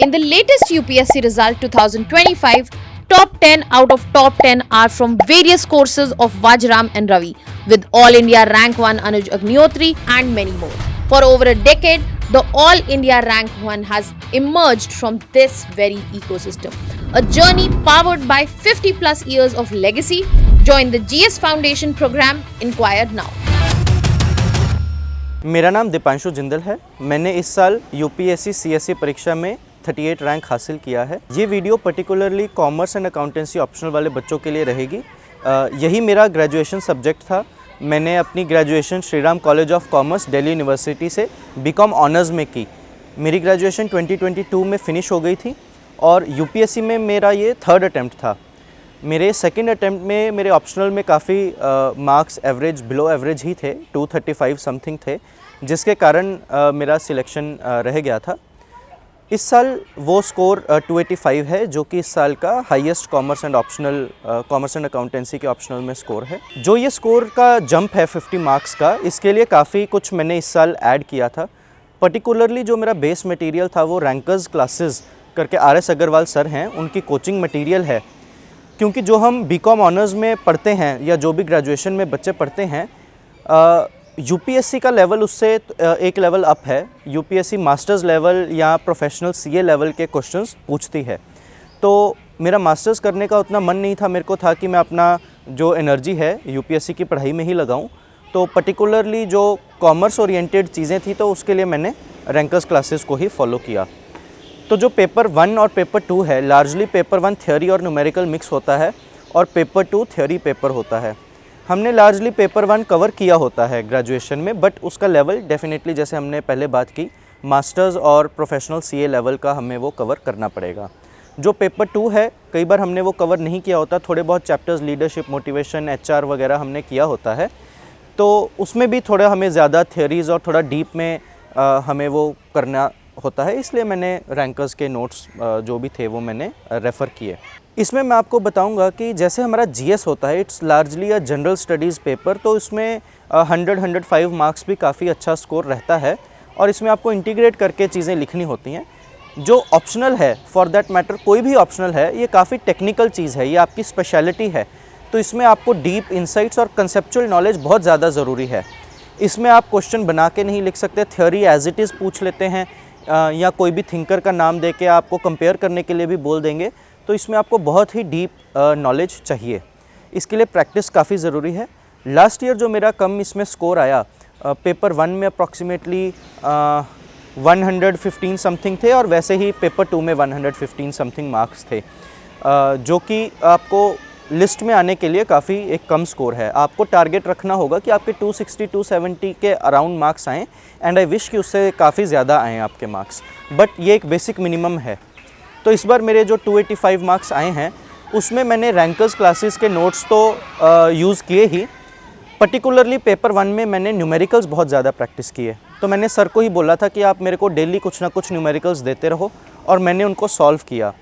In the latest UPSC result 2025, top 10 out of top 10 are from various courses of Vajram and Ravi, with All India Rank 1 Anuj Agnihotri and many more. For over a decade, the All India Rank 1 has emerged from this very ecosystem. A journey powered by 50 plus years of legacy. Join the GS Foundation program. Inquire now. मेरा नाम दीपांशु जिंदल है। मैंने इस साल UPSC CSC परीक्षा में 38 rank हासिल किया है। ये video particularly commerce and accountancy optional वाले बच्चों के लिए रहेगी। यही मेरा ग्रेजुएशन सब्जेक्ट था। मैंने अपनी graduation Shri Ram college of commerce Delhi university से बीकॉम ऑनर्स में की। मेरी ग्रेजुएशन 2022 में फ़िनिश हो गई थी और यूपीएससी में मेरा ये थर्ड अटैम्प्ट था। मेरे सेकंड अटैम्प्ट में मेरे ऑप्शनल में काफ़ी मार्क्स एवरेज बिलो एवरेज ही थे, 235 समथिंग थे, जिसके कारण मेरा सिलेक्शन रह गया था। इस साल वो स्कोर 285 है, जो कि इस साल का हाईएस्ट कॉमर्स एंड अकाउंटेंसी के ऑप्शनल में स्कोर है। जो ये स्कोर का जंप है 50 मार्क्स का, इसके लिए काफ़ी कुछ मैंने इस साल ऐड किया था। पर्टिकुलरली जो मेरा बेस मटेरियल था वो रैंकर्स क्लासेस करके RS अग्रवाल सर हैं, उनकी कोचिंग मटेरियल है। क्योंकि जो हम बीकॉम ऑनर्स में पढ़ते हैं या जो भी ग्रेजुएशन में बच्चे पढ़ते हैं, यूपीएससी का लेवल उससे एक लेवल अप है। यूपीएससी मास्टर्स लेवल या प्रोफेशनल सीए लेवल के क्वेश्चंस पूछती है। तो मेरा मास्टर्स करने का उतना मन नहीं था। मेरे को था कि मैं अपना जो एनर्जी है यूपीएससी की पढ़ाई में ही लगाऊं। तो पर्टिकुलरली जो कॉमर्स ओरिएंटेड चीज़ें थी, तो उसके लिए मैंने रैंकर्स क्लासेस को ही फॉलो किया। तो जो पेपर 1 और पेपर 2 है, लार्जली पेपर 1 थ्योरी और न्यूमेरिकल मिक्स होता है और पेपर 2 थ्योरी पेपर होता है। हमने लार्जली पेपर 1 कवर किया होता है ग्रेजुएशन में, बट उसका लेवल डेफिनेटली, जैसे हमने पहले बात की, मास्टर्स और प्रोफेशनल सीए लेवल का हमें वो कवर करना पड़ेगा। जो पेपर 2 है, कई बार हमने वो कवर नहीं किया होता। थोड़े बहुत चैप्टर्स लीडरशिप, मोटिवेशन, HR वगैरह हमने किया होता है, तो उसमें भी थोड़ा हमें ज़्यादा थ्योरीज़ और थोड़ा डीप में हमें वो करना होता है। इसलिए मैंने रैंकर्स के नोट्स जो भी थे वो मैंने रेफ़र किए। इसमें मैं आपको बताऊंगा कि जैसे हमारा GS होता है, it's largely a general studies paper, तो इसमें 100-105 मार्क्स भी काफ़ी अच्छा स्कोर रहता है और इसमें आपको इंटीग्रेट करके चीज़ें लिखनी होती हैं। जो ऑप्शनल है, फॉर दैट मैटर कोई भी ऑप्शनल है, ये काफ़ी टेक्निकल चीज़ है, ये आपकी स्पेशलिटी है। तो इसमें आपको डीप इंसाइट्स और कंसेप्चुअल नॉलेज बहुत ज़्यादा ज़रूरी है। इसमें आप क्वेश्चन बना के नहीं लिख सकते। थ्योरी एज इट इज़ पूछ लेते हैं या कोई भी थिंकर का नाम दे के आपको कंपेयर करने के लिए भी बोल देंगे। तो इसमें आपको बहुत ही डीप नॉलेज चाहिए। इसके लिए प्रैक्टिस काफ़ी ज़रूरी है। लास्ट ईयर जो मेरा कम इसमें स्कोर आया, पेपर 1 में अप्रॉक्सीमेटली 115 समथिंग थे और वैसे ही पेपर 2 में 115 समथिंग मार्क्स थे, जो कि आपको लिस्ट में आने के लिए काफ़ी एक कम स्कोर है। आपको टारगेट रखना होगा कि आपके 260-270 के अराउंड मार्क्स आएँ, एंड आई विश कि उससे काफ़ी ज़्यादा आएँ आपके मार्क्स, बट ये एक बेसिक मिनिमम है। तो इस बार मेरे जो 285 मार्क्स आए हैं, उसमें मैंने रैंकर्स क्लासेस के नोट्स तो यूज़ किए ही। पर्टिकुलरली पेपर 1 में मैंने न्यूमेरिकल्स बहुत ज़्यादा प्रैक्टिस किए। तो मैंने सर को ही बोला था कि आप मेरे को डेली कुछ ना कुछ न्यूमेरिकल्स देते रहो, और मैंने उनको सॉल्व किया।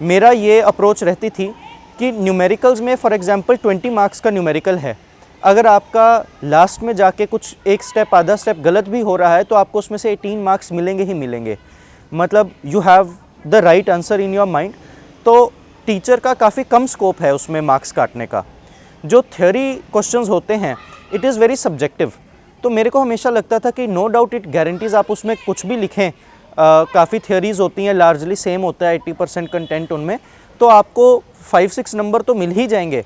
मेरा ये अप्रोच रहती थी कि न्यूमेरिकल्स में फॉर एग्जांपल 20 मार्क्स का न्यूमेरिकल है, अगर आपका लास्ट में जाके कुछ एक स्टेप आधा स्टेप गलत भी हो रहा है, तो आपको उसमें से 18 मार्क्स मिलेंगे ही मिलेंगे। मतलब you have the right answer in your mind. तो टीचर का काफ़ी कम स्कोप है उसमें मार्क्स काटने का। जो थ्योरी क्वेश्चंस होते हैं, इट इज़ वेरी सब्जेक्टिव। तो मेरे को हमेशा लगता था कि नो डाउट इट गारंटीज़ आप उसमें कुछ भी लिखें, काफ़ी थ्योरीज़ होती हैं, लार्जली सेम होता है 80% कंटेंट उनमें, तो आपको 5-6 नंबर तो मिल ही जाएंगे।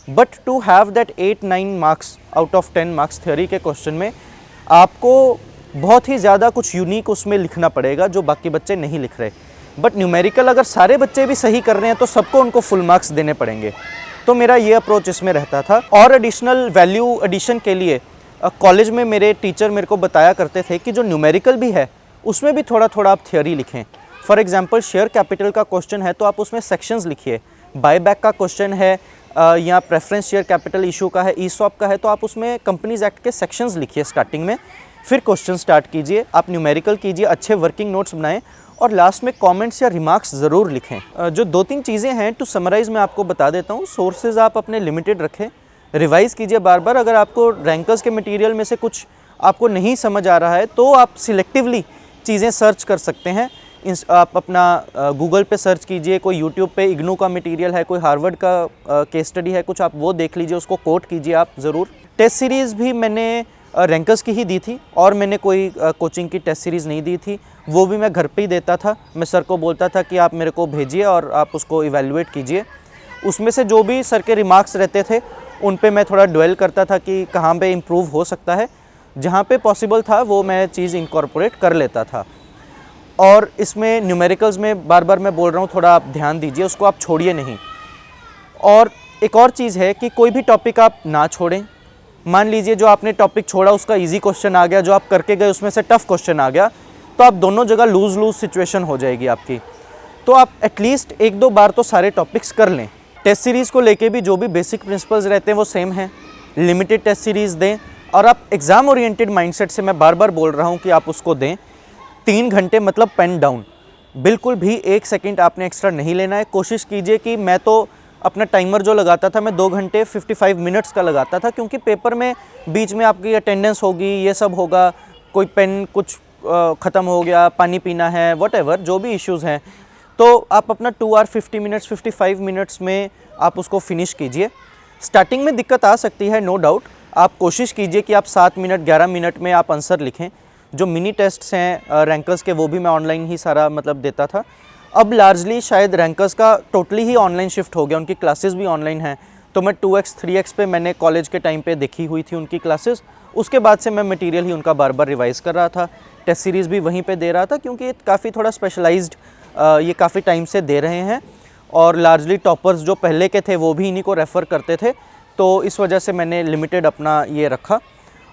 But to have that 8-9 marks out of 10 marks theory के क्वेश्चन में, आपको बहुत ही ज़्यादा कुछ यूनिक उसमें लिखना पड़ेगा जो बाकी बच्चे नहीं लिख रहे। बट न्यूमेरिकल अगर सारे बच्चे भी सही कर रहे हैं, तो सबको उनको फुल मार्क्स देने पड़ेंगे। तो मेरा ये अप्रोच इसमें रहता था। और एडिशनल वैल्यू एडिशन के लिए कॉलेज में मेरे टीचर मेरे को बताया करते थे कि जो न्यूमेरिकल भी है, उसमें भी थोड़ा थोड़ा आप थ्योरी लिखें। फॉर एग्जांपल शेयर कैपिटल का क्वेश्चन है, तो आप उसमें सेक्शंस लिखिए। बायबैक का क्वेश्चन है या प्रेफरेंस शेयर कैपिटल इशू का है, ESOP का है, तो आप उसमें कंपनीज एक्ट के सेक्शंस लिखिए स्टार्टिंग में, फिर क्वेश्चन स्टार्ट कीजिए, आप न्यूमेरिकल कीजिए, अच्छे वर्किंग नोट्स बनाएं और लास्ट में कमेंट्स या रिमार्क्स ज़रूर लिखें। जो 2-3 चीज़ें हैं, टू समराइज़ मैं आपको बता देता हूँ। सोर्सेज आप अपने लिमिटेड रखें, रिवाइज़ कीजिए बार बार। अगर आपको रैंकर्स के मटेरियल में से कुछ आपको नहीं समझ आ रहा है, तो आप सिलेक्टिवली चीज़ें सर्च कर सकते हैं। आप अपना गूगल पे सर्च कीजिए, कोई यूट्यूब पे इग्नू का मटेरियल है, कोई हार्वर्ड का केस स्टडी है, कुछ आप वो देख लीजिए, उसको कोट कीजिए आप ज़रूर। टेस्ट सीरीज़ भी मैंने रैंकर्स की ही दी थी और मैंने कोई कोचिंग की टेस्ट सीरीज़ नहीं दी थी, वो भी मैं घर पे ही देता था। मैं सर को बोलता था कि आप मेरे को भेजिए और आप उसको इवैल्यूएट कीजिए। उसमें से जो भी सर के रिमार्क्स रहते थे उन पे मैं थोड़ा ड्वेल करता था कि कहाँ पे इम्प्रूव हो सकता है, जहाँ पे पॉसिबल था वो मैं चीज़ इनकॉर्पोरेट कर लेता था। और इसमें न्यूमेरिकल्स में बार बार मैं बोल रहा हूँ, थोड़ा आप ध्यान दीजिए, उसको आप छोड़िए नहीं। और एक और चीज़ है कि कोई भी टॉपिक आप ना छोड़ें। मान लीजिए जो आपने टॉपिक छोड़ा उसका इजी क्वेश्चन आ गया, जो आप करके गए उसमें से टफ क्वेश्चन आ गया, तो आप दोनों जगह लूज़ लूज़ सिचुएशन हो जाएगी आपकी। तो आप एटलीस्ट 1-2 बार तो सारे टॉपिक्स कर लें। टेस्ट सीरीज़ को लेके भी जो भी बेसिक प्रिंसिपल्स रहते हैं वो सेम हैं। लिमिटेड टेस्ट सीरीज़ दें और आप एग्ज़ाम ओरिएंटेड माइंडसेट से, मैं बार बार बोल रहा हूँ कि आप उसको दें। 3 घंटे मतलब पेन डाउन, बिल्कुल भी 1 सेकंड आपने एक्स्ट्रा नहीं लेना है। कोशिश कीजिए कि मैं तो अपना टाइमर जो लगाता था मैं 2 घंटे 55 मिनट्स का लगाता था, क्योंकि पेपर में बीच में आपकी अटेंडेंस होगी, ये सब होगा, कोई पेन कुछ ख़त्म हो गया, पानी पीना है, व्हाटएवर जो भी इश्यूज़ हैं, तो आप अपना 2 आवर 50 मिनट्स 55 मिनट्स में आप उसको फिनिश कीजिए। स्टार्टिंग में दिक्कत आ सकती है, नो डाउट। आप कोशिश कीजिए कि आप 7 मिनट 11 मिनट में आप आंसर लिखें। जो मिनी टेस्ट्स हैं रैंकर्स के, वो भी मैं ऑनलाइन ही सारा मतलब देता था। अब लार्जली शायद रैंकर्स का टोटली ही ऑनलाइन शिफ्ट हो गया, उनकी क्लासेस भी ऑनलाइन हैं। तो मैं 2x 3x पे मैंने कॉलेज के टाइम पे देखी हुई थी उनकी क्लासेस। उसके बाद से मैं मटेरियल ही उनका बार बार रिवाइज़ कर रहा था। टेस्ट सीरीज़ भी वहीं पे दे रहा था, क्योंकि ये काफ़ी थोड़ा स्पेशलाइज्ड ये काफ़ी टाइम से दे रहे हैं और लार्जली टॉपर्स जो पहले के थे वो भी इन्हीं को रेफ़र करते थे। तो इस वजह से मैंने लिमिटेड अपना ये रखा।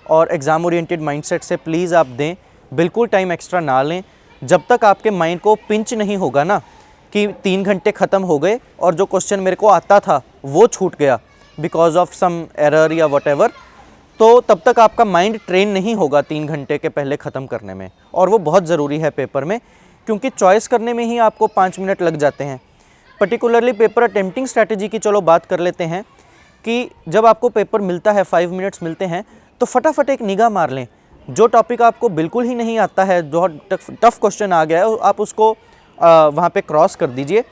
और एग्ज़ाम ओरिएंटेड माइंडसेट से प्लीज़ आप दें, बिल्कुल टाइम एक्स्ट्रा ना लें। जब तक आपके माइंड को पिंच नहीं होगा ना कि 3 घंटे ख़त्म हो गए और जो क्वेश्चन मेरे को आता था वो छूट गया बिकॉज ऑफ सम एरर या व्हाटएवर, तो तब तक आपका माइंड ट्रेन नहीं होगा 3 घंटे के पहले ख़त्म करने में। और वो बहुत ज़रूरी है पेपर में, क्योंकि चॉइस करने में ही आपको 5 मिनट लग जाते हैं। पर्टिकुलरली पेपर अटेम्प्टिंग स्ट्रैटेजी की चलो बात कर लेते हैं कि जब आपको पेपर मिलता है, 5 मिनट्स मिलते हैं, तो फटाफट एक निगाह मार लें। जो टॉपिक आपको बिल्कुल ही नहीं आता है, जो टफ क्वेश्चन आ गया है, आप उसको वहाँ पे क्रॉस कर दीजिए।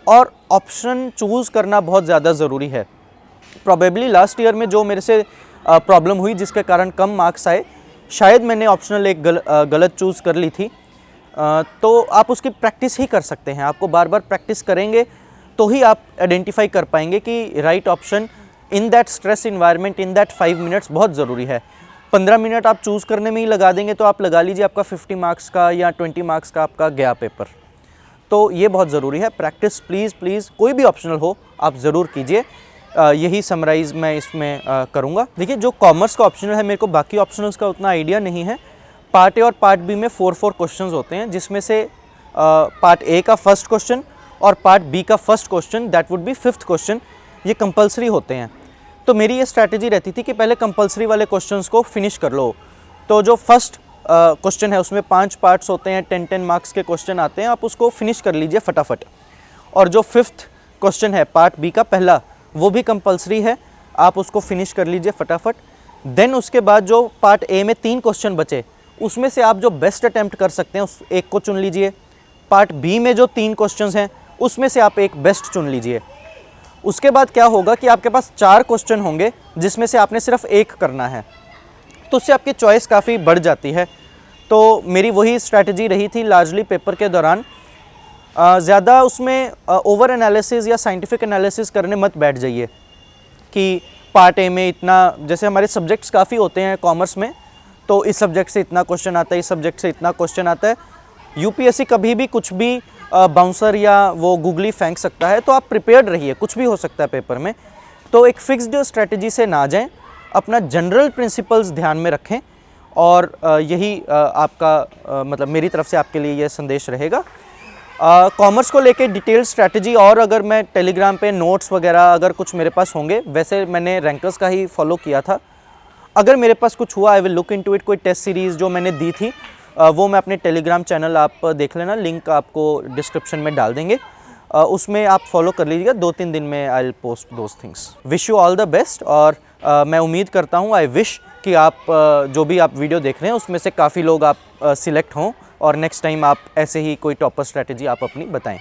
और ऑप्शन चूज़ करना बहुत ज़्यादा ज़रूरी है। प्रॉबेबली लास्ट ईयर में जो मेरे से प्रॉब्लम हुई जिसके कारण कम मार्क्स आए, शायद मैंने ऑप्शनल एक गलत चूज़ कर ली थी। तो आप उसकी प्रैक्टिस ही कर सकते हैं। आपको बार बार प्रैक्टिस करेंगे तो ही आप आइडेंटिफाई कर पाएंगे कि right option in that stress environment in that 5 minutes बहुत ज़रूरी है। 15 मिनट आप चूज़ करने में ही लगा देंगे तो आप लगा लीजिए आपका 50 मार्क्स का या 20 मार्क्स का आपका गया पेपर। तो ये बहुत ज़रूरी है। प्रैक्टिस प्लीज़ कोई भी ऑप्शनल हो आप ज़रूर कीजिए। यही समराइज़ मैं इसमें करूँगा। देखिए, जो कॉमर्स का ऑप्शनल है, मेरे को बाकी ऑप्शनल्स का उतना आइडिया नहीं है। पार्ट ए और पार्ट बी में 4 क्वेश्चंस होते हैं, जिसमें से पार्ट ए का फर्स्ट क्वेश्चन और पार्ट बी का first question, that would be 5th question, ये कंपलसरी होते हैं। तो मेरी ये स्ट्रैटेजी रहती थी कि पहले कंपलसरी वाले क्वेश्चंस को फिनिश कर लो। तो जो फर्स्ट क्वेश्चन है उसमें 5 पार्ट्स होते हैं, 10-10 मार्क्स के क्वेश्चन आते हैं, आप उसको फिनिश कर लीजिए फटाफट। और जो 5th क्वेश्चन है पार्ट बी का पहला, वो भी कंपलसरी है, आप उसको फिनिश कर लीजिए फटाफट। देन उसके बाद जो पार्ट ए में 3 क्वेश्चन बचे, उसमें से आप जो बेस्ट अटैम्प्ट कर सकते हैं उस एक को चुन लीजिए। पार्ट बी में जो 3 क्वेश्चंस हैं उसमें से आप एक बेस्ट चुन लीजिए। उसके बाद क्या होगा कि आपके पास 4 क्वेश्चन होंगे जिसमें से आपने सिर्फ एक करना है, तो उससे आपकी चॉइस काफ़ी बढ़ जाती है। तो मेरी वही स्ट्रैटेजी रही थी लार्जली पेपर के दौरान। ज़्यादा उसमें ओवर एनालिसिस या साइंटिफिक एनालिसिस करने मत बैठ जाइए कि पार्ट ए में इतना, जैसे हमारे सब्जेक्ट्स काफ़ी होते हैं कॉमर्स में, तो इस सब्जेक्ट से इतना क्वेश्चन आता है, इस सब्जेक्ट से इतना क्वेश्चन आता है। यूपीएससी कभी भी कुछ भी बाउंसर या वो गूगली फेंक सकता है, तो आप प्रिपेयर्ड रहिए, कुछ भी हो सकता है पेपर में। तो एक फिक्स्ड स्ट्रैटेजी से ना जाएं, अपना जनरल प्रिंसिपल्स ध्यान में रखें। और यही आपका मतलब मेरी तरफ से आपके लिए यह संदेश रहेगा। कॉमर्स को लेके डिटेल स्ट्रैटेजी और अगर मैं टेलीग्राम पे नोट्स वगैरह अगर कुछ मेरे पास होंगे, वैसे मैंने रैंकर्स का ही फॉलो किया था। अगर मेरे पास कुछ हुआ I will look into it. कोई टेस्ट सीरीज़ जो मैंने दी थी वो मैं अपने टेलीग्राम चैनल आप देख लेना, लिंक आपको डिस्क्रिप्शन में डाल देंगे, उसमें आप फॉलो कर लीजिएगा। 2-3 दिन में I will post those things. Wish you all the best. और मैं उम्मीद करता हूँ, आई विश कि आप जो भी आप वीडियो देख रहे हैं उसमें से काफ़ी लोग आप सिलेक्ट हों और नेक्स्ट टाइम आप ऐसे ही कोई टॉपर स्ट्रैटेजी आप अपनी बताएं।